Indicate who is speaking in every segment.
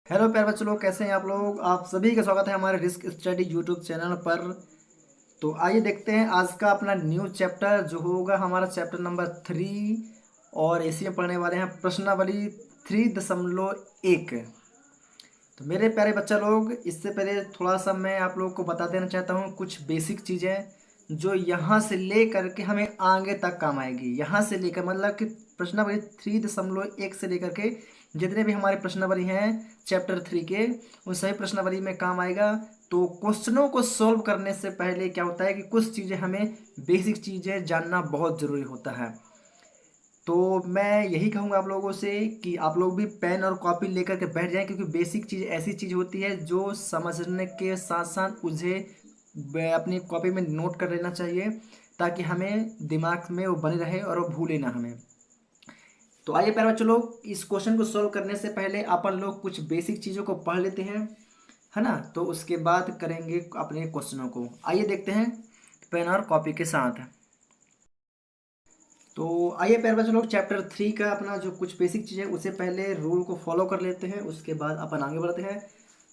Speaker 1: Hello प्यारे बच्चों लोग, कैसे हैं आप लोग। आप सभी का स्वागत है हमारे रिस्क स्टडी यूट्यूब चैनल पर। तो आइए देखते हैं आज का अपना न्यू चैप्टर जो होगा हमारा चैप्टर नंबर 3। और इसी में पढ़ने वाले हैं प्रश्नावली 3.1। तो मेरे प्यारे बच्चा लोग, इससे पहले थोड़ा सा मैं आप लोगों को बता देना चाहता हूँ कुछ बेसिक चीज़ें जो यहाँ से ले करके हमें आगे तक काम आएगी। यहाँ से लेकर मतलब कि प्रश्नावली 3.1 से लेकर के जितने भी हमारे प्रश्नावली हैं चैप्टर 3 के, उन सभी प्रश्नावली में काम आएगा। तो क्वेश्चनों को सॉल्व करने से पहले क्या होता है कि कुछ चीज़ें हमें बेसिक चीज़ें जानना बहुत ज़रूरी होता है। तो मैं यही कहूँगा आप लोगों से कि आप लोग भी पेन और कॉपी लेकर के बैठ जाएं, क्योंकि बेसिक चीज़ ऐसी चीज़ होती है जो समझने के साथ साथ उसे अपनी कॉपी में नोट कर लेना चाहिए, ताकि हमें दिमाग में वो बनी रहे और वो भूले ना हमें। तो आइए प्यारे बच्चों लोग, इस क्वेश्चन को सॉल्व करने से पहले अपन लोग कुछ बेसिक चीज़ों को पढ़ लेते हैं, है ना। तो उसके बाद करेंगे अपने क्वेश्चनों को। आइए देखते हैं पेन और कॉपी के साथ। तो आइए प्यारे बच्चों लोग, चैप्टर 3 का अपना जो कुछ बेसिक चीज़ है उससे पहले रूल को फॉलो कर लेते हैं, उसके बाद अपन आगे बढ़ते हैं।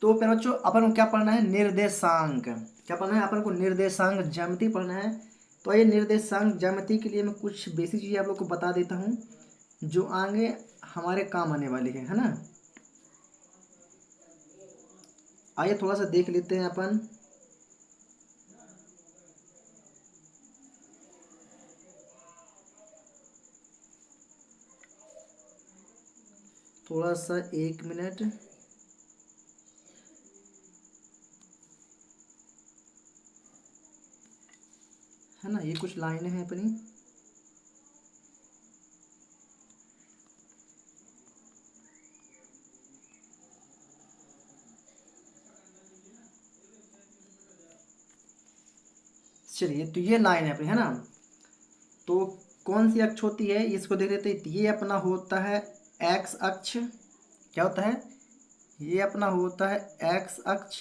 Speaker 1: तो प्यारे बच्चों, अपन को क्या पढ़ना है? निर्देशांक। क्या पढ़ना है? अपन को निर्देशांक ज्यामिति पढ़ना है। तो ये निर्देशांक ज्यामिति के लिए मैं कुछ बेसिक चीज़ें आप लोग को बता देता हूँ जो आगे हमारे काम आने वाली है ना। आइए थोड़ा सा देख लेते हैं अपन। थोड़ा सा 1 मिनट। है ना, ये कुछ लाइनें हैं अपनी। चलिए, तो ये लाइन है अपनी, है ना। तो कौन सी अक्ष होती है इसको देख लेते हैं। ये अपना होता है एक्स अक्ष। क्या होता है? ये अपना होता है एक्स अक्ष।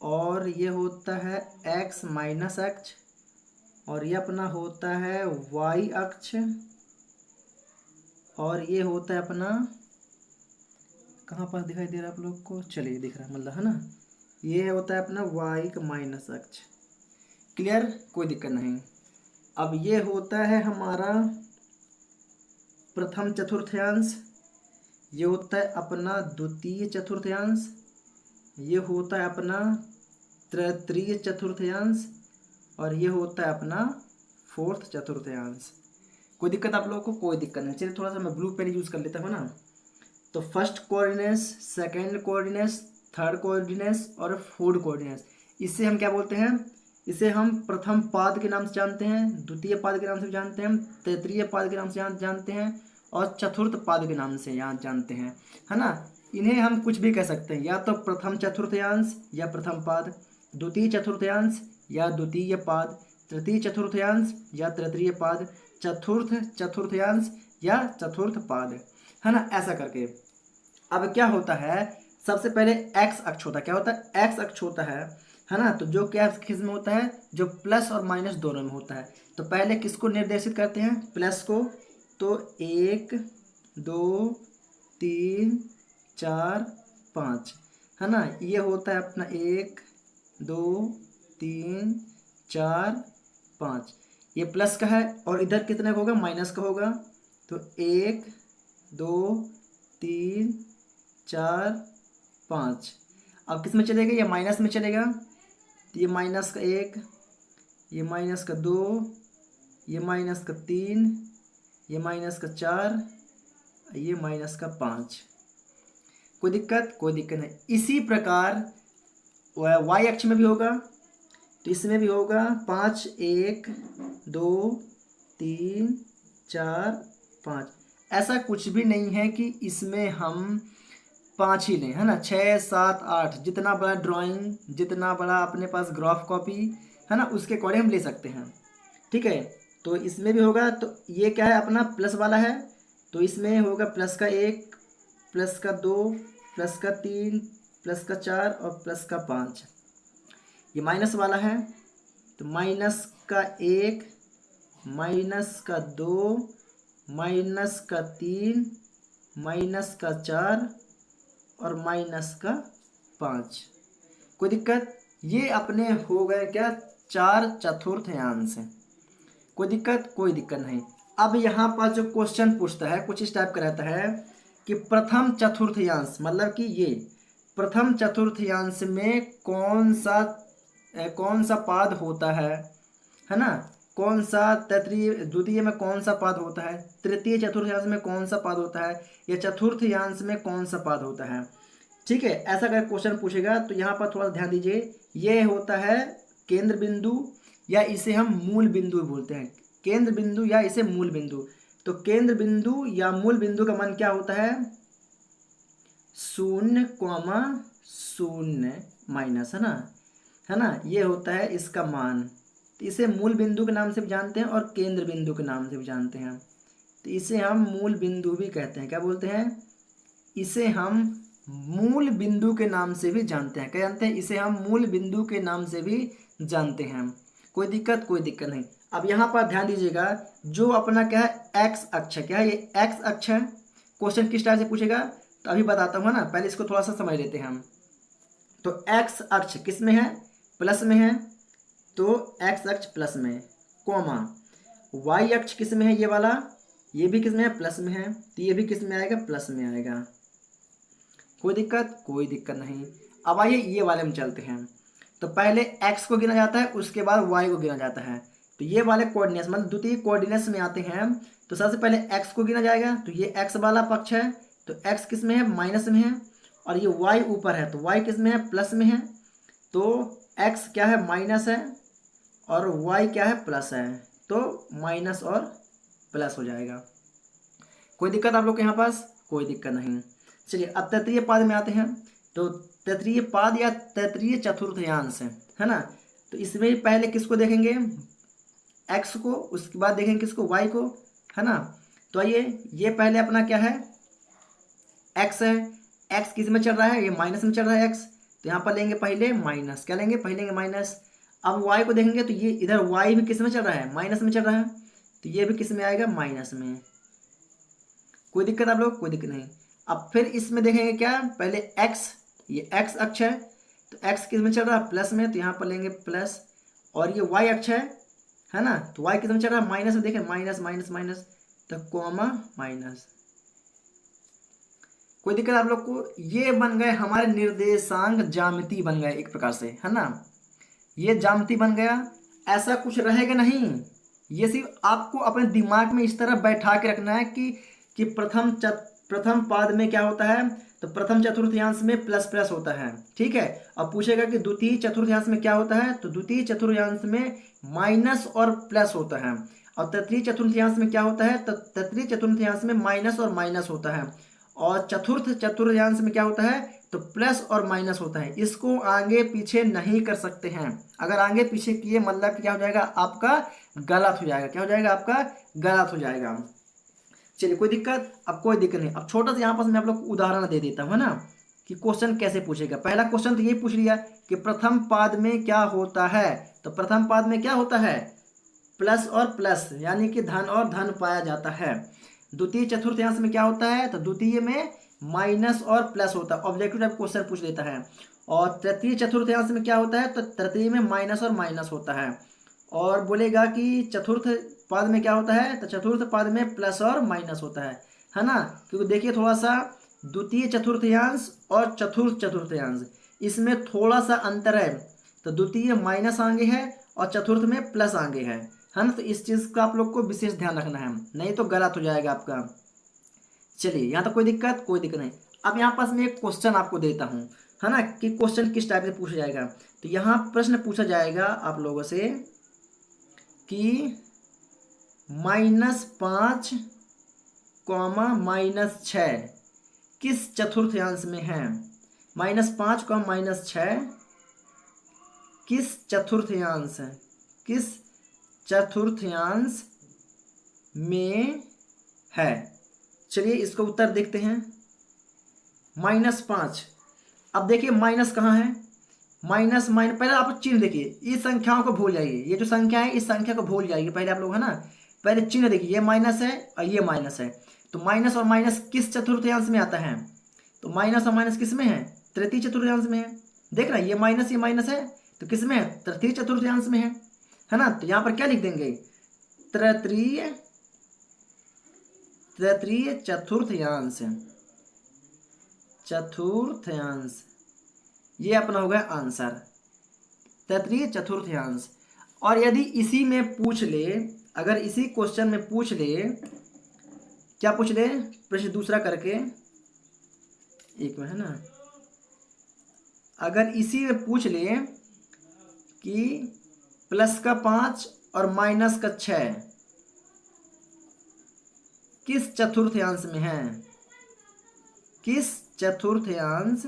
Speaker 1: और ये होता है एक्स माइनस अक्ष। और ये अपना होता है वाई अक्ष। और ये होता है अपना, कहाँ पर दिखाई दे रहा है आप लोग को? चलिए, दिख रहा है मतलब, है ना। ये होता है अपना वाई का माइनस अक्ष। क्लियर? कोई दिक्कत नहीं। अब ये होता है हमारा प्रथम चतुर्थांश। ये होता है अपना द्वितीय चतुर्थांश। ये होता है अपना तृतीय चतुर्थांश। और ये होता है अपना फोर्थ चतुर्थांश। कोई दिक्कत आप लोगों को? कोई दिक्कत नहीं। चलिए, थोड़ा सा मैं ब्लू पेन यूज कर लेता हूँ ना। तो first coordinates, second coordinates, third coordinates और फोर्थ कोऑर्डिनेट्स, इससे हम क्या बोलते हैं? इसे हम प्रथम पाद के नाम से जानते हैं, द्वितीय पाद के नाम से जानते हैं, तृतीय पाद के नाम से जानते हैं और चतुर्थ पाद के नाम से यहाँ जानते हैं, है ना। इन्हें हम कुछ भी कह सकते हैं, या तो प्रथम चतुर्थांश या प्रथम पाद, द्वितीय चतुर्थांश या द्वितीय पाद, तृतीय चतुर्थांश या तृतीय पाद, चतुर्थ चतुर्थांश या चतुर्थ पाद, है ना। ऐसा करके अब क्या होता है, सबसे पहले एक्स अक्ष होता है। क्या होता है? एक्स अक्ष होता है ना। तो जो क्या किस में होता है? जो प्लस और माइनस दोनों में होता है। तो पहले किसको निर्देशित करते हैं? प्लस को। तो 1 2 3 4 5, है ना। ये होता है अपना 1 2 3 4 5, ये प्लस का है। और इधर कितने का होगा? माइनस का होगा। तो 1 2 3 4 5, अब किस में चलेगा? ये माइनस में चलेगा। तो ये माइनस का 1, ये माइनस का 2, ये माइनस का 3, ये माइनस का 4, ये माइनस का 5। कोई दिक्कत? कोई दिक्कत नहीं। इसी प्रकार वाई अक्ष में भी होगा। तो इसमें भी होगा 5 1 2 3 4 5। ऐसा कुछ भी नहीं है कि इसमें हम 5 ही लें, है ना। 6 7 8, जितना बड़ा ड्राइंग, जितना बड़ा अपने पास ग्राफ कॉपी, है ना, उसके अकॉर्डिंग हम ले सकते हैं। ठीक है। तो इसमें भी होगा। तो ये क्या है? अपना प्लस वाला है। तो इसमें होगा प्लस का 1, प्लस का 2, प्लस का 3, प्लस का 4 और प्लस का 5। ये माइनस वाला है। तो माइनस का 1, माइनस का 2, माइनस का 3, माइनस का 4 और माइनस का 5। कोई दिक्कत? ये अपने हो गए क्या 4 चतुर्थांश। कोई दिक्कत? कोई दिक्कत नहीं। अब यहाँ पर जो क्वेश्चन पूछता है कुछ इस टाइप का रहता है कि प्रथम चतुर्थांश, मतलब कि ये प्रथम चतुर्थांश में कौन सा पाद होता है ना? कौन सा तृतीय द्वितीय में कौन सा पाद होता है, तृतीय चतुर्थांश में कौन सा पाद होता है, या चतुर्थांश में कौन सा पाद होता है। ठीक है, ऐसा अगर क्वेश्चन पूछेगा तो यहाँ पर थोड़ा ध्यान दीजिए। ये होता है केंद्र बिंदु, या इसे हम मूल बिंदु बोलते हैं। केंद्र बिंदु या इसे मूल बिंदु। तो केंद्र बिंदु या मूल बिंदु का मान क्या होता है? 0,0 माइनस, है ना, ये होता है इसका मान। तो इसे मूल बिंदु के नाम से भी जानते हैं और केंद्र बिंदु के नाम से भी जानते हैं। तो इसे हम मूल बिंदु भी कहते हैं। क्या बोलते हैं? इसे हम मूल बिंदु के नाम से भी जानते हैं। क्या जानते हैं? इसे हम मूल बिंदु के नाम से भी जानते हैं। कोई दिक्कत? कोई दिक्कत नहीं। अब यहाँ पर ध्यान दीजिएगा, जो अपना क्या है एक्स अक्ष है, क्या है ये एक्स अक्ष है। क्वेश्चन किस टाइप से पूछेगा तो अभी बताता हूँ ना, पहले इसको थोड़ा सा समझ लेते हैं हम। तो एक्स अक्ष किस में है? प्लस में है, तो एक्स अक्ष प्लस में, कॉमा वाई अक्ष किस में है? ये वाला, ये भी किस में है? प्लस में है, तो ये भी किस में आएगा? प्लस में आएगा। कोई दिक्कत? कोई दिक्कत नहीं। अब आइए ये वाले में चलते हैं। तो पहले x को गिना जाता है, उसके बाद y को गिना जाता है। तो ये वाले कोऑर्डिनेट्स मतलब द्वितीय कोऑर्डिनेट्स में आते हैं। तो सबसे पहले x को गिना जाएगा, तो ये x वाला पक्ष है, तो x किस में है? माइनस में है, और ये y ऊपर है, तो y किस में है? प्लस में है। तो x क्या है? माइनस है, और y क्या है? प्लस है, तो माइनस और प्लस हो जाएगा। कोई दिक्कत आप लोग के यहाँ पास? कोई दिक्कत नहीं। चलिए अब तृतीय पाद में आते हैं। तो तृतीय पाद या तृतीय चतुर्थांश है ना, तो इसमें पहले किसको देखेंगे? x को, उसके बाद देखेंगे किसको? y को, है ना। तो आइए, ये पहले अपना क्या है? x है। x किस में चल रहा है? ये माइनस में चल रहा है x, तो यहाँ पर लेंगे पहले माइनस। क्या लेंगे? पहले लेंगे माइनस। अब y को देखेंगे तो ये इधर y भी किस में चल रहा है? माइनस में चल रहा है, तो ये भी किस में आएगा? माइनस में। कोई दिक्कत आप लोग? कोई दिक्कत नहीं। अब फिर इसमें देखेंगे क्या? पहले x, ये x अक्ष है, तो x किस में चल रहा है? प्लस में, तो यहाँ पर लेंगे प्लस। और ये y अक्ष है ना, तो y किस में चल रहा है? माइनस में। देखें माइनस माइनस माइनस, तो कॉमा माइनस। कोई दिक्कत आप लोग को? ये बन गए हमारे निर्देशांक ज्यामिति बन गए एक प्रकार से, है ना। ये ज्यामिति बन गया, ऐसा कुछ रहेगा नहीं। ये सिर्फ आपको अपने दिमाग में इस तरह बैठा के रखना है कि प्रथम पाद में क्या होता है? तो प्रथम चतुर्थांश में प्लस प्लस होता है। ठीक है। अब पूछेगा कि द्वितीय चतुर्थांश में क्या होता है? तो द्वितीय चतुर्थांश में माइनस और प्लस होता है। और तृतीय चतुर्थांश में क्या होता है? तो तृतीय चतुर्थांश में माइनस और माइनस होता है। और चतुर्थ चतुर्थांश में क्या होता है? तो प्लस और माइनस होता है। इसको आगे पीछे नहीं कर सकते हैं। अगर आगे पीछे किए मतलब क्या हो जाएगा? आपका गलत हो जाएगा। क्या हो जाएगा? आपका गलत हो जाएगा। चलिए कोई दिक्कत? अब कोई दिक्कत नहीं। अब छोटा सा यहाँ पर मैं आप लोग को उदाहरण दे देता हूँ, है ना, कि क्वेश्चन कैसे पूछेगा। पहला क्वेश्चन तो ये पूछ लिया कि प्रथम पाद में क्या होता है। तो प्रथम पाद में क्या होता है? प्लस और प्लस, यानी कि धन और धन पाया जाता है। द्वितीय चतुर्थांश में क्या होता है? तो द्वितीय में माइनस और प्लस होता है। ऑब्जेक्टिव टाइप क्वेश्चन पूछ लेता है। और तृतीय चतुर्थांश में क्या होता है? तो तृतीय में माइनस और माइनस होता है। और बोलेगा कि चतुर्थ पाद में क्या होता है? तो चतुर्थ पाद में प्लस और माइनस होता है ना। क्योंकि देखिए थोड़ा सा द्वितीय चतुर्थांश और चतुर्थ चतुर्थांश इसमें थोड़ा सा अंतर है। तो द्वितीय माइनस आगे है और चतुर्थ में प्लस आगे है ना। तो इस चीज़ का आप लोग को विशेष ध्यान रखना है, नहीं तो गलत हो जाएगा आपका। चलिए यहाँ तक कोई दिक्कत? कोई दिक्कत नहीं। अब यहाँ पास मैं एक क्वेश्चन आपको देता हूँ, है ना, कि क्वेश्चन किस टाइप से पूछा जाएगा। तो यहाँ प्रश्न पूछा जाएगा आप लोगों से कि -5, -6 किस चतुर्थांश में है? -5, -6 किस चतुर्थांश है? किस चतुर्थांश में है? चलिए इसका उत्तर देखते हैं। -5। अब देखिए माइनस कहाँ है? माइनस पहले आप चिन्ह देखिए, इस संख्याओं को भूल जाइए। ये जो संख्या है इस संख्या को भूल जाइए पहले आप लोग, है ना। पहले चिन्ह देखिए, ये माइनस है और ये माइनस है। तो माइनस और माइनस किस चतुर्थांश में आता है? तो माइनस और माइनस किस में है? तृतीय चतुर्थांश में है। देख रहा है, ये माइनस है तो किस में है? तृतीय चतुर्थांश में है ना। तो यहाँ पर क्या लिख देंगे? तृतीय चतुर्थांश, चतुर्थांश, ये अपना हो गया आंसर, तृतीय चतुर्थांश। और यदि इसी में पूछ ले, अगर इसी क्वेश्चन में पूछ ले, क्या पूछ ले? प्रश्न दूसरा करके एक में है ना, अगर इसी में पूछ ले कि प्लस का 5 और माइनस का 6 किस चतुर्थांश में है, किस चतुर्थांश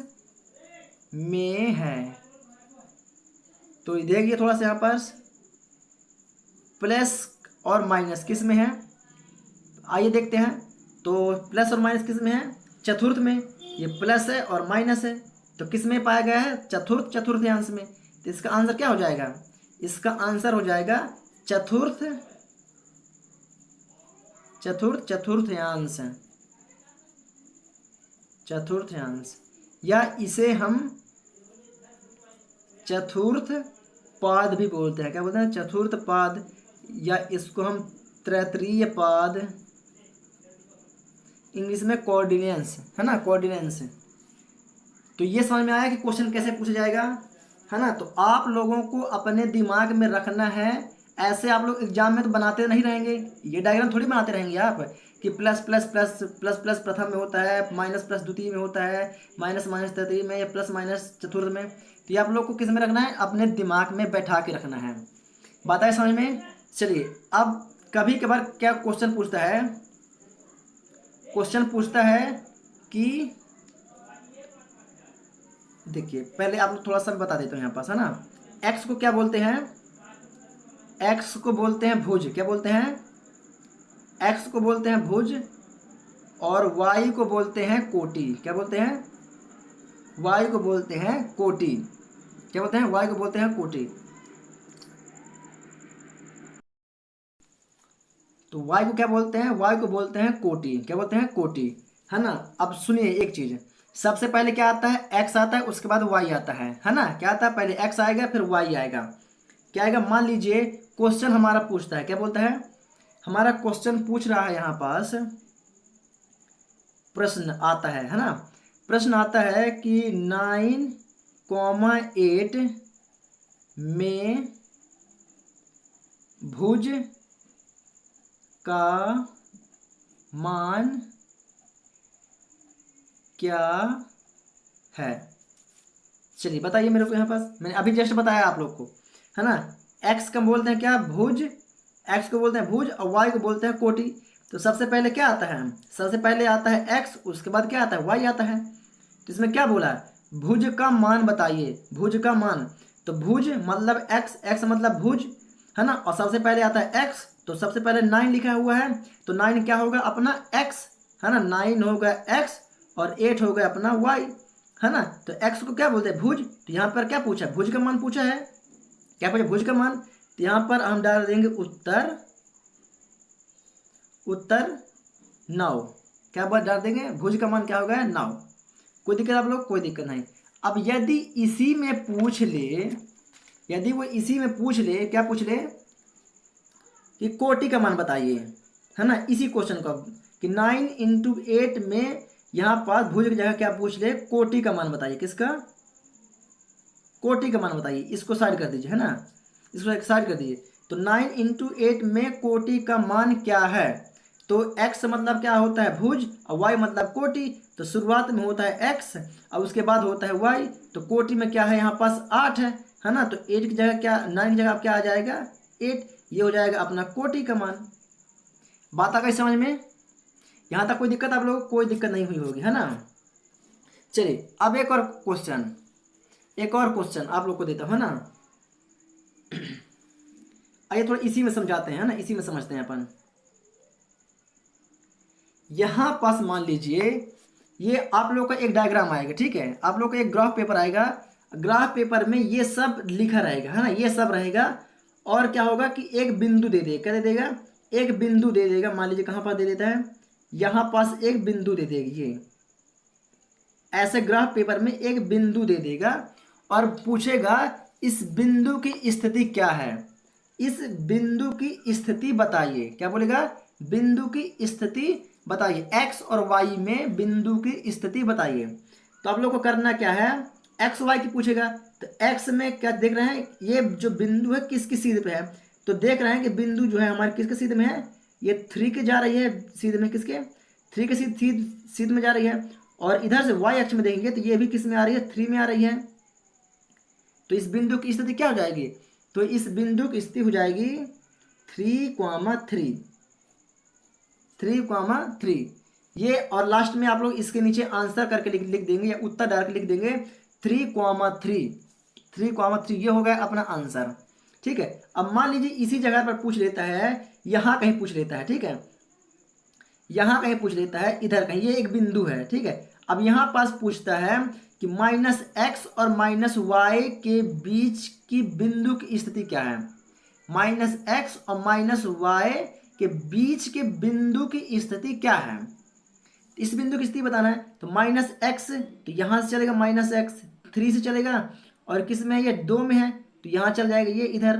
Speaker 1: में है, तो देखिए थोड़ा सा यहाँ पर प्लस और माइनस किस में है, आइए देखते हैं। तो प्लस और माइनस किस में है? चतुर्थ में। ये प्लस है और माइनस है, तो किस में पाया गया है? चतुर्थ चतुर्थांश में। तो इसका आंसर क्या हो जाएगा? इसका आंसर हो जाएगा चतुर्थ चतुर्थांश, चतुर्थांश, या इसे हम चतुर्थ पाद भी बोलते हैं। क्या बोलते हैं? चतुर्थ पाद, या इसको हम तृतीय पाद, इंग्लिश में कोऑर्डिनेंस, है ना, कोऑर्डिनेंस। तो ये समझ में आया कि क्वेश्चन कैसे पूछा जाएगा, है ना। तो आप लोगों को अपने दिमाग में रखना है, ऐसे आप लोग एग्जाम में तो बनाते नहीं रहेंगे, ये डायग्राम थोड़ी बनाते रहेंगे आप कि plus plus plus plus plus प्रथम में होता है, माइनस प्लस द्वितीय में होता है, माइनस माइनस तृतीय में, या प्लस माइनस चतुर्थ में। तो ये आप लोग को किस में रखना है? अपने दिमाग में बैठा के रखना है। बात है समझ में? चलिए, अब कभी कभार क्या क्वेश्चन पूछता है, क्वेश्चन पूछता है कि देखिए, पहले आप लोग थोड़ा सा बता देता हूँ यहाँ पास, है ना। एक्स को क्या बोलते हैं? एक्स को बोलते हैं भुज। क्या बोलते हैं? एक्स को बोलते हैं भुज, और वाई को बोलते हैं कोटि। क्या बोलते हैं? वाई को बोलते हैं कोटि। क्या बोलते हैं? वाई को बोलते हैं कोटि। तो वाई को क्या बोलते हैं? वाई को बोलते हैं कोटि। क्या बोलते हैं? कोटि, है ना। अब सुनिए एक चीज, सबसे पहले क्या आता है? एक्स आता है, उसके बाद वाई आता है ना। क्या आता है? पहले एक्स आएगा, फिर वाई आएगा। क्या आएगा? मान लीजिए क्वेश्चन हमारा पूछता है, क्या बोलता है? हमारा क्वेश्चन पूछ रहा है यहाँ पास, प्रश्न आता है ना। प्रश्न आता है कि 9,8 में भुज का मान क्या है? चलिए बताइए मेरे को यहाँ पास, मैंने अभी जस्ट बताया आप लोग को, है ना। एक्स का बोलते हैं क्या? भुज। एक्स को बोलते हैं भुज, और वाई को बोलते हैं कोटि। तो सबसे पहले क्या आता है? सबसे पहले आता है एक्स, उसके बाद क्या आता है? वाई आता है। तो इसमें क्या बोला है? भुज का मान बताइए, भुज का मान। तो भुज मतलब एक्स, एक्स मतलब भुज, है ना। और सबसे पहले आता है एक्स, तो सबसे पहले 9 लिखा हुआ है, तो 9 क्या होगा? अपना एक्स, है ना। 9 होगा एक्स, और 8 हो गया अपना वाई, है ना। तो एक्स को क्या बोलते हैं? भुज। तो यहाँ पर क्या पूछा है? भुज का मान पूछा है। क्या पूछा? भुज का मान। तो यहाँ पर हम डाल देंगे उत्तर 9। क्या बात डाल देंगे? भुज का मान क्या हो गया? 9। कोई दिक्कत आप लोग? कोई दिक्कत नहीं। अब यदि इसी में पूछ ले, यदि वो इसी में पूछ ले, क्या पूछ ले कि कोटि का मान बताइए, है ना। इसी क्वेश्चन का कि 9 × 8 में यहाँ पर भुज की जगह क्या पूछ ले? कोटि का मान बताइए। किसका? कोटि का मान बताइए। इसको साइड कर दीजिए, है ना, इसको एक साइड कर दीजिए। तो 9 × 8 में कोटि का मान क्या है? तो x मतलब क्या होता है? भुज, और y मतलब कोटि। तो शुरुआत में होता है x, और उसके बाद होता है y। तो कोटि में क्या है? यहाँ पास 8 है ना। तो 8 की जगह क्या, 9 की जगह क्या आ जाएगा? 8। ये हो जाएगा अपना कोटि का मान। बात आ गई समझ में? यहाँ तक कोई दिक्कत आप लोगों को? कोई दिक्कत नहीं हुई होगी, है ना। चलिए अब एक और क्वेश्चन, एक और क्वेश्चन आप लोग को देता हूँ, है ना। आइए थोड़ा इसी में समझाते हैं, है ना, इसी में समझते हैं अपन। यहां पास मान लीजिए ये आप लोग का एक डायग्राम आएगा, ठीक है। आप लोग का एक ग्राफ पेपर आएगा, ग्राफ पेपर में ये सब लिखा रहेगा, है ना, ये सब रहेगा। और क्या होगा कि एक बिंदु दे देगा। क्या दे देगा? एक बिंदु दे देगा। मान लीजिए कहां पर दे देता है? यहां पास एक बिंदु दे देगी ये, ऐसे ग्राफ पेपर में एक बिंदु दे देगा और पूछेगा इस बिंदु की स्थिति क्या है, इस बिंदु की स्थिति बताइए। क्या बोलेगा? बिंदु की स्थिति बताइए, एक्स और वाई में बिंदु की स्थिति बताइए। तो आप लोग को करना क्या है, एक्स वाई की पूछेगा तो एक्स में क्या देख रहे हैं, ये जो बिंदु है किसकी सीध पे है, तो देख रहे हैं कि बिंदु जो है हमारे किसके सीध में है, ये 3 के जा रही है सीध में, किसके 3 के सीध में जा रही है। और इधर से वाई अक्ष में देखेंगे तो ये भी किस में आ रही है, 3 में आ रही है। तो इस बिंदु की स्थिति क्या हो जाएगी, तो इस बिंदु की स्थिति हो जाएगी 3,3, 3,3 ये। और लास्ट में आप लोग इसके नीचे आंसर करके लिख देंगे या उत्तर डायरेक्ट लिख देंगे 3,3, 3,3 ये हो गया अपना आंसर। ठीक है, अब मान लीजिए इसी जगह पर पूछ लेता है, यहाँ कहीं पूछ लेता है, ठीक है, यहाँ कहीं पूछ लेता है, इधर कहीं, ये एक बिंदु है, ठीक है। अब यहाँ पास पूछता है कि -x और -y के बीच की बिंदु की स्थिति क्या है, -x और -y के बीच के बिंदु की स्थिति क्या है, इस बिंदु की स्थिति बताना है। तो -x तो यहाँ से चलेगा -x, 3 से चलेगा, और किस में है, ये 2 में है, तो यहाँ चल जाएगा ये इधर।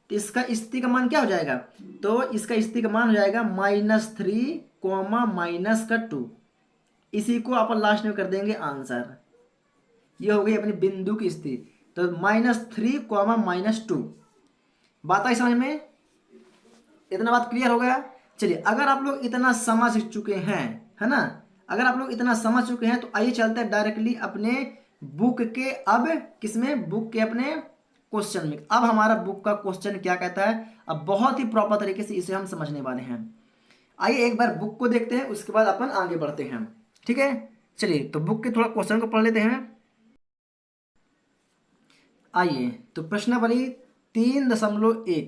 Speaker 1: तो इसका स्थिति का मान क्या हो जाएगा, तो इसका स्थिति का मान हो जाएगा -3, -2। इसी को आप लास्ट में कर देंगे आंसर। ये हो गई अपनी बिंदु की स्थिति। तो -3, -2 बात आई समझ में, इतना बात क्लियर हो गया। चलिए, अगर आप लोग इतना समझ चुके हैं, है ना, अगर आप लोग इतना समझ चुके हैं तो आइए चलते हैं डायरेक्टली अपने बुक के, अब किसमें, बुक के अपने क्वेश्चन में। अब हमारा बुक का क्वेश्चन क्या कहता है, अब बहुत ही प्रॉपर तरीके से इसे हम समझने वाले हैं। आइए एक बार बुक को देखते हैं, उसके बाद अपन आगे बढ़ते हैं, ठीक है। चलिए, तो बुक के थोड़ा क्वेश्चन को पढ़ लेते हैं। आइए, तो प्रश्नावली 3.1,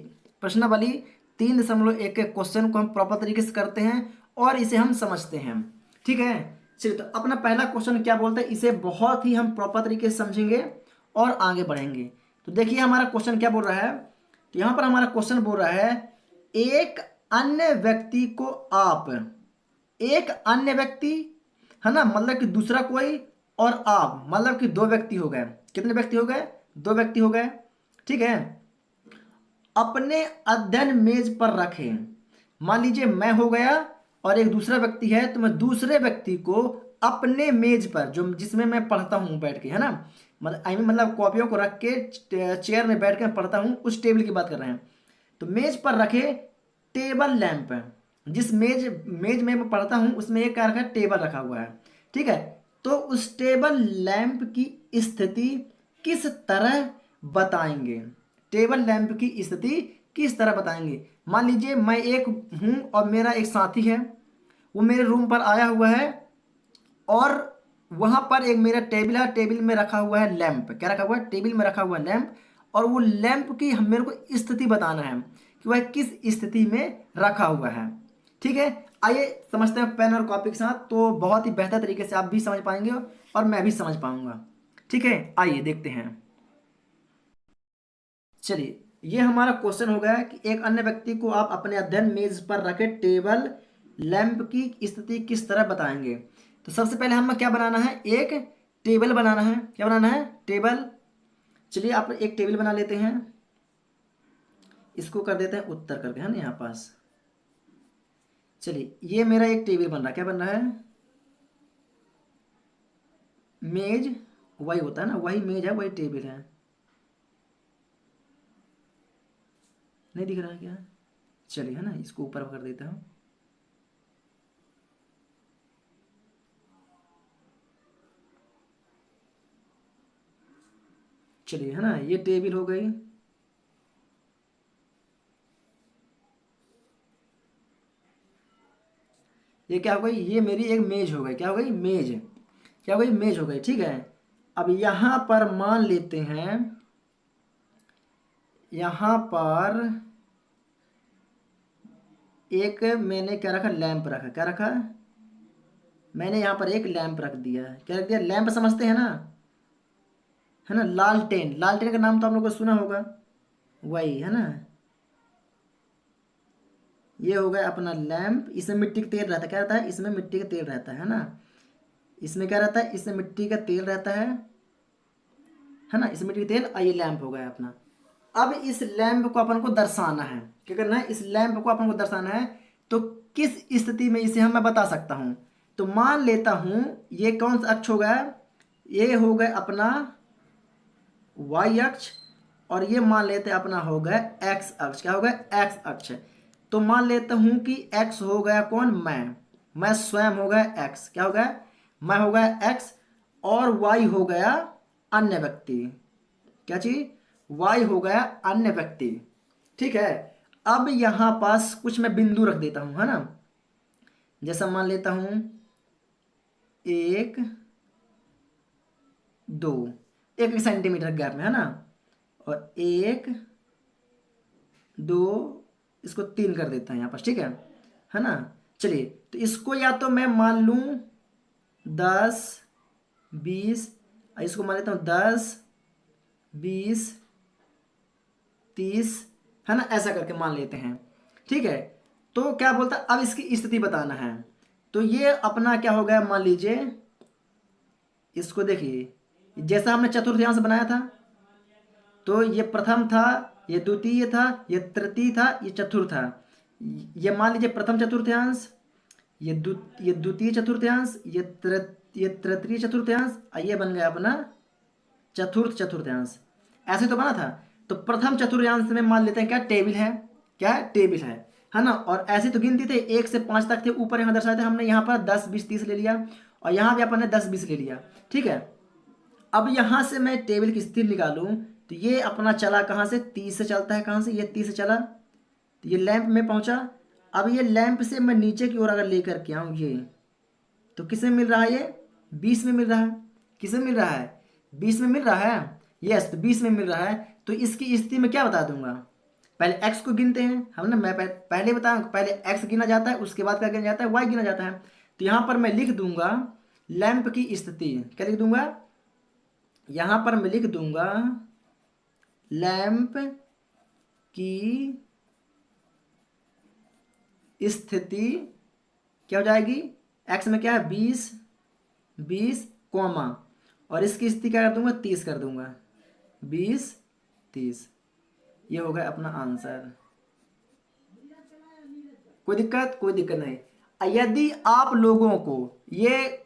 Speaker 1: प्रश्नावली 3.1 के क्वेश्चन को हम प्रॉपर तरीके से करते हैं और इसे हम समझते हैं, ठीक है। चलिए, तो अपना पहला क्वेश्चन क्या बोलता है, इसे बहुत ही हम प्रॉपर तरीके से समझेंगे और आगे बढ़ेंगे। तो देखिए हमारा क्वेश्चन क्या बोल रहा है, तो यहाँ पर हमारा क्वेश्चन बोल रहा है एक अन्य व्यक्ति को आप, एक अन्य व्यक्ति, है ना, मतलब कि दूसरा कोई, और आप मतलब कि 2 व्यक्ति हो गए। कितने व्यक्ति हो गए, 2 व्यक्ति हो गए, ठीक है। अपने अध्ययन मेज पर रखें, मान लीजिए मैं हो गया और एक दूसरा व्यक्ति है, तो मैं दूसरे व्यक्ति को अपने मेज पर, जो जिसमें मैं पढ़ता हूँ बैठ के, है ना, मतलब कॉपियों को रख के चेयर में बैठ के मैं पढ़ता हूँ, उस टेबल की बात कर रहे हैं। तो मेज पर रखे टेबल लैंप, जिस मेज में मैं पढ़ता हूँ उसमें एक क्या रखा है, टेबल रखा हुआ है, ठीक है। तो उस टेबल लैंप की स्थिति किस तरह बताएंगे, टेबल लैंप की स्थिति किस तरह बताएंगे। मान लीजिए मैं एक हूँ और मेरा एक साथी है, वो मेरे रूम पर आया हुआ है और वहाँ पर एक मेरा टेबल है, टेबल में रखा हुआ है लैंप। क्या रखा हुआ है, टेबल में रखा हुआ है लैंप, और वो लैंप की मेरे को स्थिति बताना है कि वह किस स्थिति में रखा हुआ है, ठीक है। आइए समझते हैं पेन और कॉपी के साथ, तो बहुत ही बेहतर तरीके से आप भी समझ पाएंगे और मैं भी समझ पाऊंगा, ठीक है। आइए देखते हैं। चलिए, ये हमारा क्वेश्चन हो गया है कि एक अन्य व्यक्ति को आप अपने अध्ययन मेज पर रखे टेबल लैंप की स्थिति किस तरह बताएंगे। तो सबसे पहले हमें क्या बनाना है, एक टेबल बनाना है। क्या बनाना है, टेबल। चलिए आप एक टेबल बना लेते हैं, इसको कर देते हैं उत्तर करके, है ना, यहाँ पास। चलिए, ये मेरा एक टेबल बन रहा है। क्या बन रहा है, मेज, वही होता है ना, वही मेज है, वही टेबल है। नहीं दिख रहा है क्या, चलिए, है ना, इसको ऊपर कर देता हूँ। चलिए, है ना, ये टेबल हो गई। ये क्या हो गई, ये मेरी एक मेज हो गई। क्या हो गई, मेज। क्या हो गई, मेज हो गई, ठीक है। अब यहाँ पर मान लेते हैं, यहाँ पर एक मैंने क्या रखा, लैंप रखा। क्या रखा, मैंने यहाँ पर एक लैंप रख दिया। क्या रख दिया, लैंप समझते हैं ना, है ना, लालटेन। लालटेन का नाम तो आप लोगों को सुना होगा, वही है ना। ये हो गया अपना लैंप, इसमें मिट्टी का तेल रहता है। क्या रहता है, इसमें मिट्टी का तेल रहता है ना। इसमें क्या रहता है, इसमें मिट्टी का तेल रहता है ना, इसमें मिट्टी का तेल। और ये लैंप हो गया अपना। अब इस लैंप को अपन को दर्शाना है, क्या करना है, इस लैंप को अपन को दर्शाना है। तो किस स्थिति में इसे हम मैं बता सकता हूं। तो मान लेता हूं ये कौन सा अक्ष हो गया, ये हो गया अपना y अक्ष, और ये मान लेते हैं अपना हो गया x अक्ष। क्या हो गया, x अक्ष। तो मान लेता हूं कि x हो गया कौन, मैं स्वयं हो गया x। क्या हो गया, मैं हो गया x, और y हो गया अन्य व्यक्ति। क्या चीज, y हो गया अन्य व्यक्ति। ठीक है। अब यहां पास कुछ मैं बिंदु रख देता हूं, है ना। जैसा मान लेता हूं 1 2, 1 सेंटीमीटर गैप में, है ना। और 1 2, इसको 3 कर देता है यहाँ पर, ठीक है ना। चलिए, तो इसको या तो मैं मान लूं 10 20, इसको मान लेता हूं 10 20 30, है ना, ऐसा करके मान लेते हैं। ठीक है। तो क्या बोलता है, अब इसकी स्थिति बताना है। तो ये अपना क्या हो गया, मान लीजिए इसको देखिए, जैसा हमने चतुर्थांश बनाया था, तो ये प्रथम था, ये द्वितीय था, ये तृतीय था, ये चतुर्थ था। ये मान लीजिए प्रथम चतुर्थांश, ये द्वितीय चतुर्थांश, ये तृतीय चतुर्थांश, और ये बन गया अपना चतुर्थ चतुर्थांश। ऐसे तो बना था। तो प्रथम चतुर्थांश में मान लेते हैं क्या, टेबल है, क्या है, टेबल है ना। और ऐसे तो गिनती थे 1 से 5 तक थे, ऊपर यहाँ दर्शाते हमने, यहाँ पर 10 20 30 ले लिया, और यहाँ भी अपन ने 10 20 ले लिया। ठीक है। अब यहाँ से मैं टेबल की स्थिति निकालूं, तो ये अपना चला कहाँ से, 30 से चलता है। कहाँ से, ये 30 से चला, तो ये लैंप में पहुंचा। अब ये लैंप से मैं नीचे की ओर अगर लेकर के आऊँ ये, तो किसे मिल रहा है, ये 20 में मिल रहा है। किसे मिल रहा है, 20 में मिल रहा है। यस, तो 20 में मिल रहा है। तो इसकी स्थिति में क्या बता दूंगा, पहले x को गिनते हैं हम ना। मैं पहले बताऊँ, पहले x गिना जाता है, उसके बाद क्या गिना जाता है, y गिना जाता है। तो यहाँ पर मैं लिख दूंगा लैंप की स्थिति। क्या लिख दूंगा, यहाँ पर मैं लिख दूंगा लैंप की स्थिति। क्या हो जाएगी, x में क्या है 20 20 कॉमा, और इसकी स्थिति क्या कर दूंगा, 30 कर दूंगा, 20 30। ये हो गया अपना आंसर। कोई दिक्कत, कोई दिक्कत नहीं। यदि आप लोगों को ये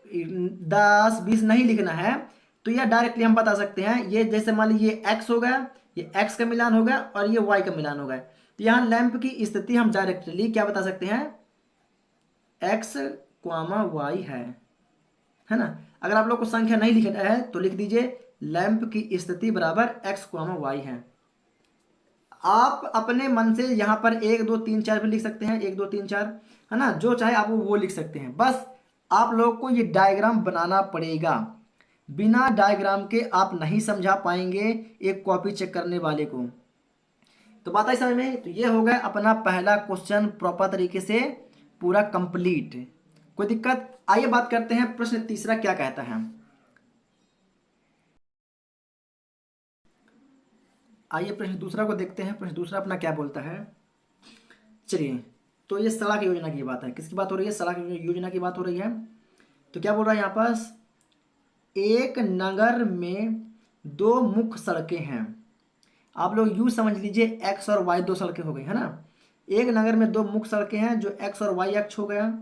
Speaker 1: 10 20 नहीं लिखना है, तो यह डायरेक्टली हम बता सकते हैं। ये जैसे मान लीजिए ये x हो गया, ये x का मिलान हो गया, और ये y का मिलान हो गया। तो यहाँ लैंप की स्थिति हम डायरेक्टली क्या बता सकते हैं, x, y है ना। अगर आप लोग को संख्या नहीं लिखना है तो लिख दीजिए लैंप की स्थिति बराबर x, y है। आप अपने मन से यहाँ पर 1 2 3 4 भी लिख सकते हैं, 1 2 3 4, है ना, जो चाहे आप वो लिख सकते हैं। बस आप लोग को ये डायग्राम बनाना पड़ेगा। बिना डायग्राम के आप नहीं समझा पाएंगे एक कॉपी चेक करने वाले को। तो बात आई समझ में। तो ये हो गया अपना पहला क्वेश्चन प्रॉपर तरीके से पूरा कंप्लीट। कोई दिक्कत, आइए बात करते हैं प्रश्न तीसरा क्या कहता है। आइए प्रश्न दूसरा को देखते हैं। प्रश्न दूसरा अपना क्या बोलता है। चलिए, तो ये सड़क योजना की बात है। किसकी बात हो रही है, सड़क योजना की बात हो रही है। तो क्या बोल रहा है यहाँ पास, एक नगर में 2 मुख्य सड़कें हैं। आप लोग यूँ समझ लीजिए x और y 2 सड़कें हो गई, है ना। एक नगर में 2 मुख्य सड़कें हैं, जो x और y अक्ष हो गया,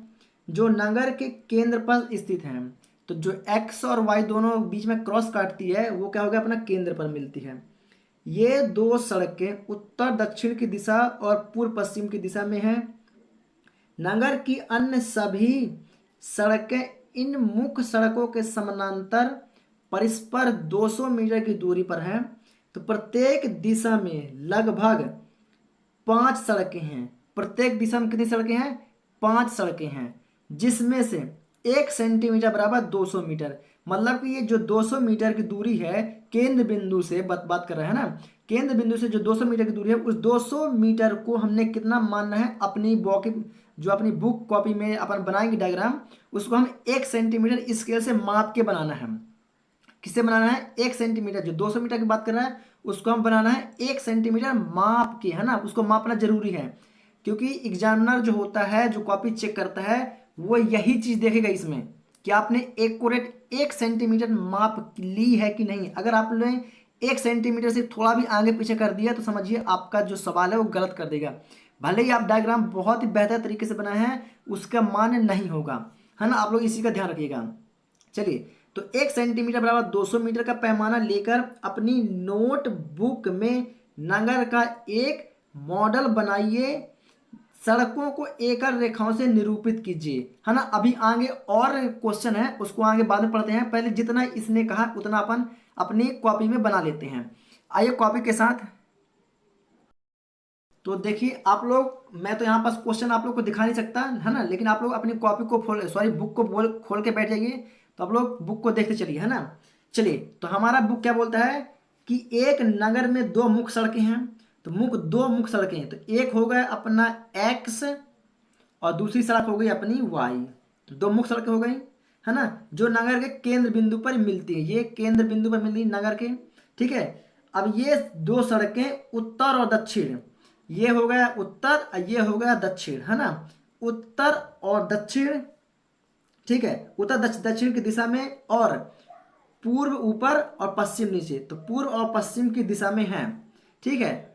Speaker 1: जो नगर के केंद्र पर स्थित हैं। तो जो x और y दोनों बीच में क्रॉस काटती है, वो क्या हो गया, अपना केंद्र पर मिलती है। ये 2 सड़कें उत्तर दक्षिण की दिशा और पूर्व पश्चिम की दिशा में हैं। नगर की अन्य सभी सड़कें इन मुख्य सड़कों के समानांतर परस्पर 200 मीटर की दूरी पर हैं। तो प्रत्येक दिशा में लगभग 5 सड़कें हैं। प्रत्येक दिशा में कितनी सड़कें हैं, 5 सड़कें हैं, जिसमें से 1 सेंटीमीटर बराबर 200 मीटर। मतलब कि ये जो 200 मीटर की दूरी है केंद्र बिंदु से, बात कर रहे हैं ना, केंद्र बिंदु से जो 200 मीटर की दूरी है, उस 200 मीटर को हमने कितना मानना है, अपनी जो अपनी बुक कॉपी में अपन बनाएंगे डायग्राम, उसको हम 1 सेंटीमीटर स्केल से माप के बनाना है। किससे बनाना है, 1 सेंटीमीटर। जो 200 मीटर की बात कर रहा है उसको हम बनाना है 1 सेंटीमीटर माप के, है ना। उसको मापना जरूरी है, क्योंकि एग्जामिनर जो होता है, जो कॉपी चेक करता है, वो यही चीज देखेगा इसमें, कि आपने एक्यूरेट 1 सेंटीमीटर माप ली है कि नहीं। अगर आपने 1 सेंटीमीटर से थोड़ा भी आगे पीछे कर दिया तो समझिए आपका जो सवाल है वो गलत कर देगा। भले ही आप डायग्राम बहुत ही बेहतर तरीके से बनाए हैं, उसका मान्य नहीं होगा, है ना। आप लोग इसी का ध्यान रखिएगा। चलिए, तो 1 सेंटीमीटर बराबर 200 मीटर का पैमाना लेकर अपनी नोटबुक में नगर का एक मॉडल बनाइए, सड़कों को एकल रेखाओं से निरूपित कीजिए, है ना। अभी आगे और क्वेश्चन है, उसको आगे बाद में पढ़ते हैं। पहले जितना इसने कहा उतना अपन अपनी कॉपी में बना लेते हैं। आइए कॉपी के साथ। तो देखिए आप लोग, मैं तो यहाँ पास क्वेश्चन आप लोग को दिखा नहीं सकता, है ना, लेकिन आप लोग अपनी कॉपी को बुक को खोल के बैठ जाइए। तो आप लोग बुक को देखते चलिए, है ना। चलिए, तो हमारा बुक क्या बोलता है कि एक नगर में दो मुख्य सड़कें हैं। तो दो मुख्य सड़कें हैं, तो एक हो गया अपना एक्स और दूसरी सड़क हो गई अपनी वाई। तो दो मुख्य सड़कें हो गई, है ना, जो नगर के केंद्र बिंदु पर मिलती है। ये केंद्र बिंदु पर मिलती है नगर के, ठीक है। अब ये दो सड़कें उत्तर और दक्षिण, ये हो गया उत्तर और ये हो गया दक्षिण, है ना। उत्तर और दक्षिण, ठीक है, उत्तर दक्षिण की दिशा में, और पूर्व ऊपर और पश्चिम नीचे। तो पूर्व और पश्चिम की दिशा में है, ठीक है।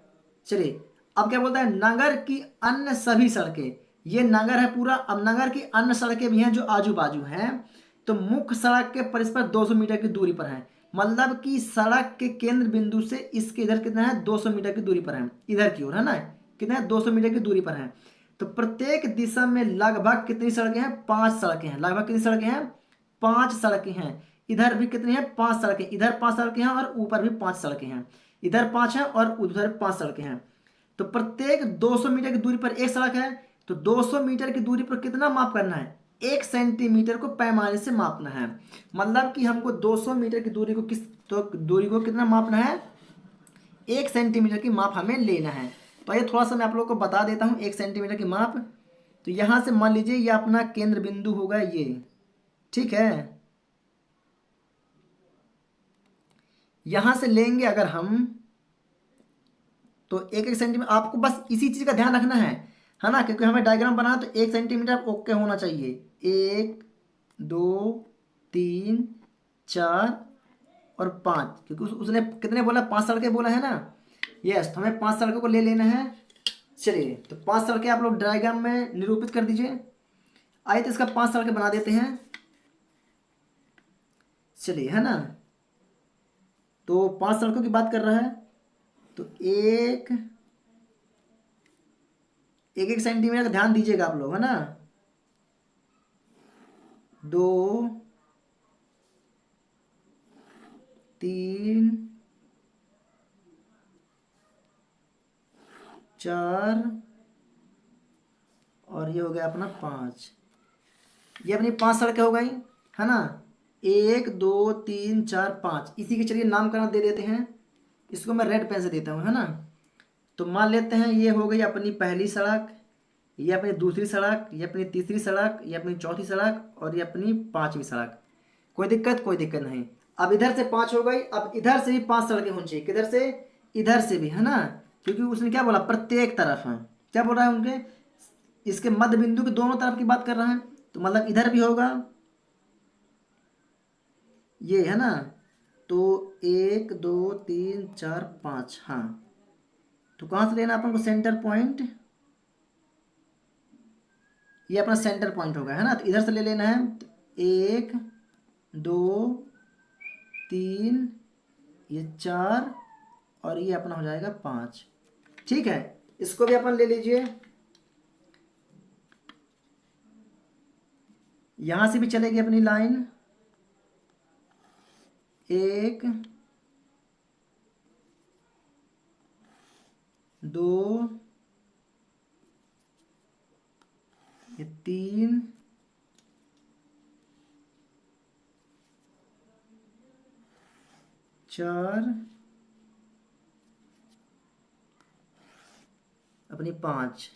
Speaker 1: चलिए, अब क्या बोलता है, नगर की अन्य सभी सड़कें, ये नगर है पूरा। अब नगर की अन्य सड़कें भी हैं जो आजू बाजू हैं, तो मुख्य सड़क के परस्पर 200 मीटर की दूरी पर है। मतलब कि सड़क के केंद्र बिंदु से इसके इधर कितना है, 200 मीटर की दूरी पर है, इधर की ओर, है ना। कितना है, 200 मीटर की दूरी पर है। तो प्रत्येक दिशा में लगभग कितनी सड़कें हैं, 5 सड़कें हैं। लगभग कितनी सड़कें हैं, 5 सड़कें हैं। इधर भी कितनी है, 5 सड़कें। इधर 5 सड़कें हैं और ऊपर भी 5 सड़कें हैं। इधर 5 हैं और उधर 5 सड़कें हैं। तो प्रत्येक 200 मीटर की दूरी पर एक सड़क है। तो 200 मीटर की दूरी पर कितना माप करना है, 1 सेंटीमीटर को पैमाने से मापना है। मतलब कि हमको 200 मीटर की दूरी को दूरी को कितना मापना है, 1 सेंटीमीटर की माप हमें लेना है। तो ये थोड़ा सा मैं आप लोगों को बता देता हूँ 1 सेंटीमीटर की माप। तो यहाँ से मान लीजिए ये अपना केंद्र बिंदु होगा ये, ठीक है। यहाँ से लेंगे अगर हम, तो 1 1 सेंटीमीटर, आपको बस इसी चीज़ का ध्यान रखना है ना, क्योंकि हमें डायग्राम बनाना तो 1 सेंटीमीटर ओके होना चाहिए। 1 2 3 4 और 5, क्योंकि उसने कितने बोला, 5 सड़कें बोला है ना। यस, तो हमें 5 सड़कों को ले लेना है। चलिए, तो 5 सड़कें आप लोग डायग्राम में निरूपित कर दीजिए। आइए तो इसका 5 सड़कें बना देते हैं। चलिए, है ना, तो 5 सड़कों की बात कर रहा है। तो एक एक सेंटीमीटर का ध्यान दीजिएगा आप लोग, है ना। 2 3 4 और ये हो गया अपना 5। ये अपनी 5 सड़कें हो गई, है ना। 1 2 3 4 5, इसी के चलिए नामकरण दे देते हैं। इसको मैं रेड पेन से देता हूँ, है ना। तो मान लेते हैं ये हो गई अपनी पहली सड़क, ये अपनी दूसरी सड़क, ये अपनी तीसरी सड़क, ये अपनी चौथी सड़क और ये अपनी 5वीं सड़क। कोई दिक्कत, कोई दिक्कत नहीं। अब इधर से 5 हो गई, अब इधर से भी 5 सड़कें होनी चाहिए। किधर से, इधर से भी, है ना, क्योंकि उसने क्या बोला, प्रत्येक तरफ है। क्या बोल रहा है, उनके इसके मध्य बिंदु के दोनों तरफ की बात कर रहा है। तो मतलब इधर भी होगा ये, है ना। तो 1 2 3 4 5, हाँ। तो कहाँ से लेना अपन को सेंटर पॉइंट, ये अपना सेंटर पॉइंट होगा, है ना। तो इधर से ले लेना है। तो 1 2 3, ये 4 और ये अपना हो जाएगा 5, ठीक है। इसको भी अपन ले लीजिए। यहां से भी चलेगी अपनी लाइन, 1 2 ये 3 4 अपनी 5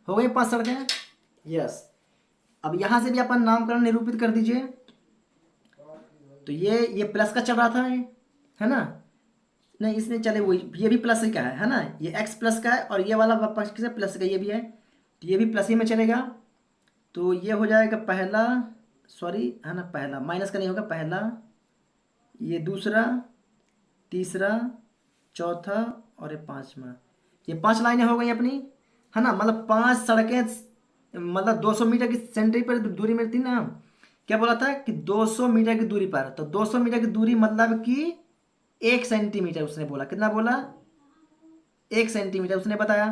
Speaker 1: हो गई, 5 सड़कें। यस, अब यहां से भी अपन नामकरण निरूपित कर दीजिए। तो ये प्लस का चल रहा था, है ना। नहीं, इसमें चले वही, ये भी प्लस का है ना। ये एक्स प्लस का है और ये वाला पक्ष किसका, प्लस का, ये भी है। तो ये भी प्लस ही में चलेगा। तो ये हो जाएगा पहला सॉरी है ना, पहला माइनस का नहीं होगा, पहला, ये दूसरा, तीसरा, चौथा और ये पांचवा। ये 5 लाइनें हो गई अपनी, है ना। मतलब 5 सड़कें, मतलब 200 मीटर की सेंट्री पर दूरी में थी ना। क्या बोला था कि 200 मीटर की दूरी पर, तो 200 मीटर की दूरी मतलब कि 1 सेंटीमीटर उसने बोला। कितना बोला? 1 सेंटीमीटर उसने बताया।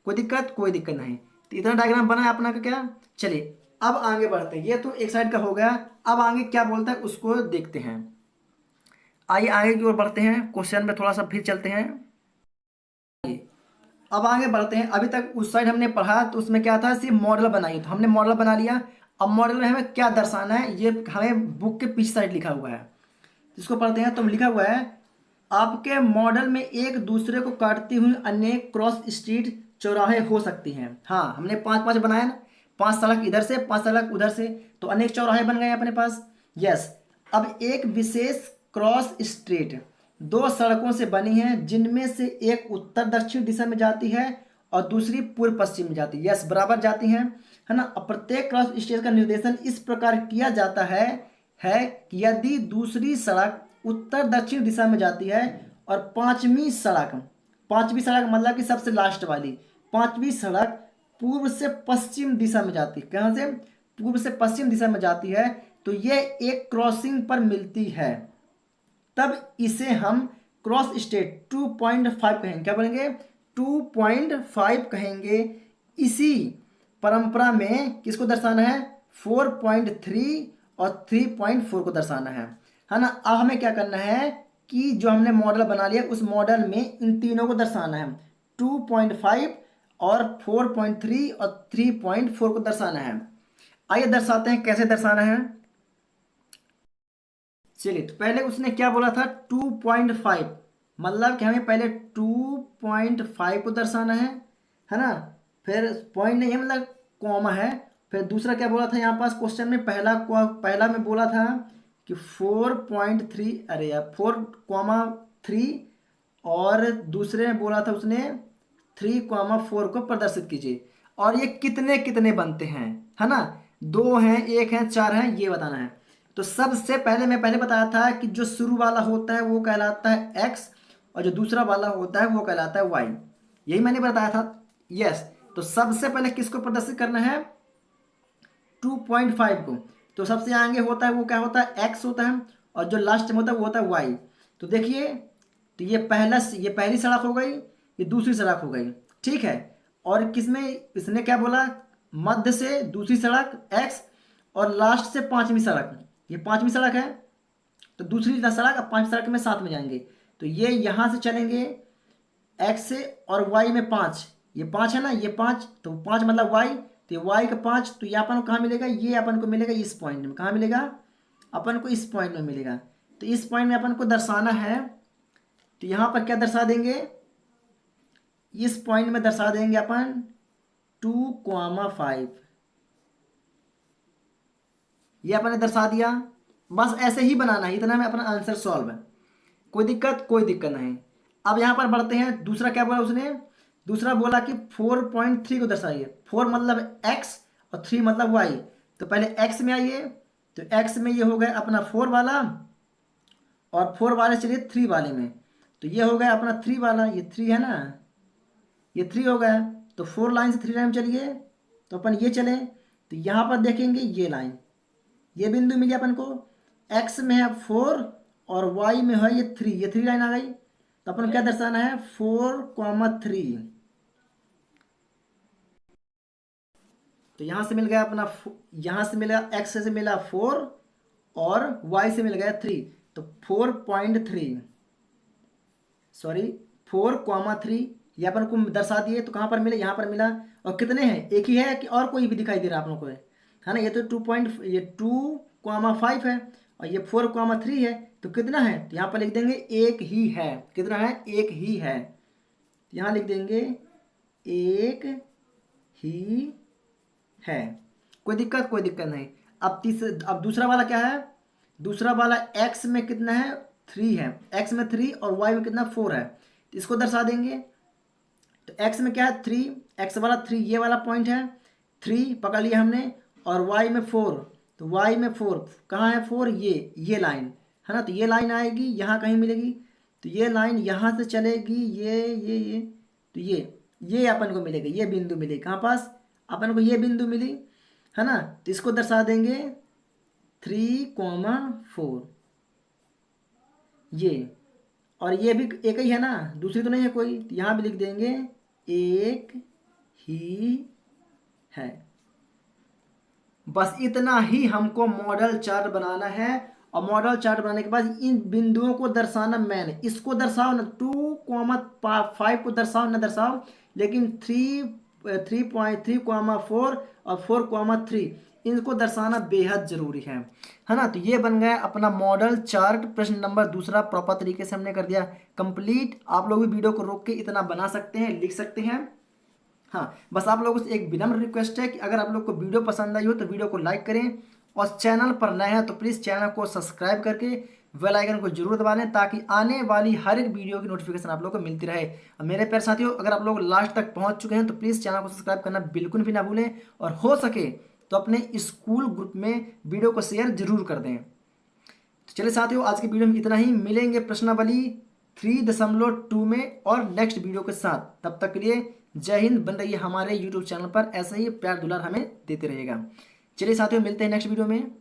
Speaker 1: कोई दिक्कत? कोई दिक्कत नहीं। तो इतना डायग्राम बना है अपना का क्या। चलिए अब आगे बढ़ते हैं, ये तो एक साइड का हो गया। अब आगे क्या बोलता है उसको देखते हैं। आइए आगे की ओर बढ़ते हैं, क्वेश्चन में थोड़ा सा फिर चलते हैं। अब आगे बढ़ते हैं। अभी तक उस साइड हमने पढ़ा तो उसमें क्या था, सिर्फ मॉडल बनाइए, तो हमने मॉडल बना लिया। अब मॉडल में हमें क्या दर्शाना है, ये हमें बुक के पीछे साइड लिखा हुआ है, इसको पढ़ते हैं। तो लिखा हुआ है, आपके मॉडल में एक दूसरे को काटती हुई अनेक क्रॉस स्ट्रीट चौराहे हो सकती हैं। हाँ, हमने 5-5 बनाया ना, 5 सड़क इधर से, 5 सड़क उधर से, तो अनेक चौराहे बन गए अपने पास। यस। अब एक विशेष क्रॉस स्ट्रीट 2 सड़कों से बनी है, जिनमें से एक उत्तर दक्षिण दिशा में जाती है और दूसरी पूर्व पश्चिम में जाती है। यस, बराबर जाती हैं, है ना। अब प्रत्येक क्रॉस स्ट्रीट का निर्देशन इस प्रकार किया जाता है कि यदि दूसरी सड़क उत्तर दक्षिण दिशा में जाती है और पांचवी सड़क मतलब कि सबसे लास्ट वाली पांचवी सड़क पूर्व से पश्चिम दिशा में जाती है। कहाँ से? पूर्व से पश्चिम दिशा में जाती है, तो ये एक क्रॉसिंग पर मिलती है, तब इसे हम क्रॉस स्टेट 2.5 कहेंगे। क्या बोलेंगे? 2.5 कहेंगे। इसी परंपरा में किसको दर्शाना है? 4.3 और 3.4 को दर्शाना है ना। अब हमें क्या करना है कि जो हमने मॉडल बना लिया उस मॉडल में इन तीनों को दर्शाना है, 2.5 और 4.3 और 3.4 को दर्शाना है। आइए दर्शाते हैं, कैसे दर्शाना है। चलिए, तो पहले उसने क्या बोला था, 2.5, मतलब कि हमें पहले 2.5 को दर्शाना है ना। फिर पॉइंट नहीं है, मतलब कॉमा है। फिर दूसरा क्या बोला था यहाँ पास क्वेश्चन में, पहला में बोला था कि 4.3, अरे यार 4.3, और दूसरे में बोला था उसने 3.4 को प्रदर्शित कीजिए। और ये कितने कितने बनते हैं, है ना। 2 हैं, 1 है, 4 हैं, ये बताना है। तो सबसे पहले मैं पहले बताया था कि जो शुरू वाला होता है वो कहलाता है x, और जो दूसरा वाला होता है वो कहलाता है y। यही मैंने बताया था। यस। तो सबसे पहले किसको प्रदर्शित करना है? 2.5 को। तो सबसे आगे होता है वो क्या होता है? x होता है, और जो लास्ट में होता है वो होता है y। तो देखिए, तो ये पहली सड़क हो गई, ये दूसरी सड़क हो गई, ठीक है। और किसमें इसने क्या बोला? मध्य से दूसरी सड़क x, और लास्ट से पांचवी सड़क, ये पांचवी सड़क है, तो दूसरी सड़क अब 5 सड़क में साथ में जाएंगे। तो ये यहाँ से चलेंगे x से, और y में 5, ये 5 है ना, ये 5, तो 5 मतलब y, तो ये y का 5, तो ये अपन को कहाँ मिलेगा? ये अपन को मिलेगा इस पॉइंट में। कहाँ मिलेगा? अपन को इस पॉइंट में मिलेगा। तो इस पॉइंट में अपन को दर्शाना है, तो यहाँ पर क्या दर्शा देंगे? इस पॉइंट में दर्शा देंगे अपन 2.5, ये अपन ने दर्शा दिया। बस ऐसे ही बनाना है, इतना में अपना आंसर सॉल्व है। कोई दिक्कत? कोई दिक्कत नहीं। अब यहाँ पर बढ़ते हैं, दूसरा क्या बोला उसने? दूसरा बोला कि 4.3 को दर्शाइए। 4 मतलब x और 3 मतलब y। तो पहले x में आइए, तो x में ये हो गया अपना 4 वाला, और 4 वाले चलिए 3 वाले में, तो ये हो गया अपना 3 वाला, ये 3 है ना, ये 3 हो गया। तो 4 लाइन से 3 लाइन चलिए, तो अपन ये चले, तो यहाँ पर देखेंगे ये लाइन, ये बिंदु मिले अपन को। x में है 4 और y में है ये 3, ये 3 लाइन आ गई। तो अपन क्या दर्शाना है? 4.3। तो यहाँ से मिल गया अपना, यहाँ से मिला x से मिला 4 और y से मिल गया 3, तो 4.3, सॉरी 4.3, ये अपन को दर्शा दिए। तो कहाँ पर मिले? यहाँ पर मिला। और कितने हैं? एक ही है कि और कोई भी दिखाई दे रहा है आप लोगों को? है ना, ये तो 2.5 है, और ये 4.3 है, तो कितना है? तो यहाँ पर लिख देंगे एक ही है। कितना है? एक ही है। तो यहाँ लिख देंगे एक ही है। कोई दिक्कत? कोई दिक्कत नहीं। अब दूसरा वाला क्या है? दूसरा वाला x में कितना है? 3 है, x में 3 और y में कितना? 4 है, तो इसको दर्शा देंगे। तो x में क्या है? 3, x वाला 3, ये वाला पॉइंट है, 3 पकड़ लिया हमने, और y में 4, तो y में 4, कहाँ है 4, ये लाइन है ना, तो ये लाइन आएगी यहाँ कहीं मिलेगी, तो ये लाइन यहाँ से चलेगी ये, तो ये अपन को मिलेगा, ये बिंदु मिलेगी कहाँ पास, अपन को ये बिंदु मिली है ना, तो इसको दर्शा देंगे 3,4 ये, और ये भी एक ही है ना, दूसरी तो नहीं है कोई, तो यहाँ भी लिख देंगे एक ही है। बस इतना ही हमको मॉडल चार्ट बनाना है, और मॉडल चार्ट बनाने के बाद इन बिंदुओं को दर्शाना मैंने, इसको दर्शाओ ना 2,5 को दर्शाओ ना दर्शाओ, लेकिन 3.3,4 और 4,3 इनको दर्शाना बेहद जरूरी है ना। तो ये बन गया अपना मॉडल चार्ट। प्रश्न नंबर दूसरा प्रॉपर तरीके से हमने कर दिया कंप्लीट। आप लोग भी वीडियो को रोक के इतना बना सकते हैं, लिख सकते हैं। हाँ, बस आप लोगों से एक विनम्र रिक्वेस्ट है कि अगर आप लोग को वीडियो पसंद आई हो तो वीडियो को लाइक करें, और चैनल पर नए हैं तो प्लीज़ चैनल को सब्सक्राइब करके बेल आइकन को जरूर दबा लें, ताकि आने वाली हर एक वीडियो की नोटिफिकेशन आप लोग को मिलती रहे। और मेरे प्यारे साथियों, अगर आप लोग लास्ट तक पहुंच चुके हैं तो प्लीज़ चैनल को सब्सक्राइब करना बिल्कुल भी ना भूलें, और हो सके तो अपने स्कूल ग्रुप में वीडियो को शेयर जरूर कर दें। तो चलिए साथियों, आज की वीडियो में इतना ही, मिलेंगे प्रश्नावली 3.2 में और नेक्स्ट वीडियो के साथ। तब तक के लिए जय हिंद। बन रही है हमारे यूट्यूब चैनल पर, ऐसे ही प्यार दुलार हमें देते रहिएगा। चलिए साथियों, मिलते हैं नेक्स्ट वीडियो में।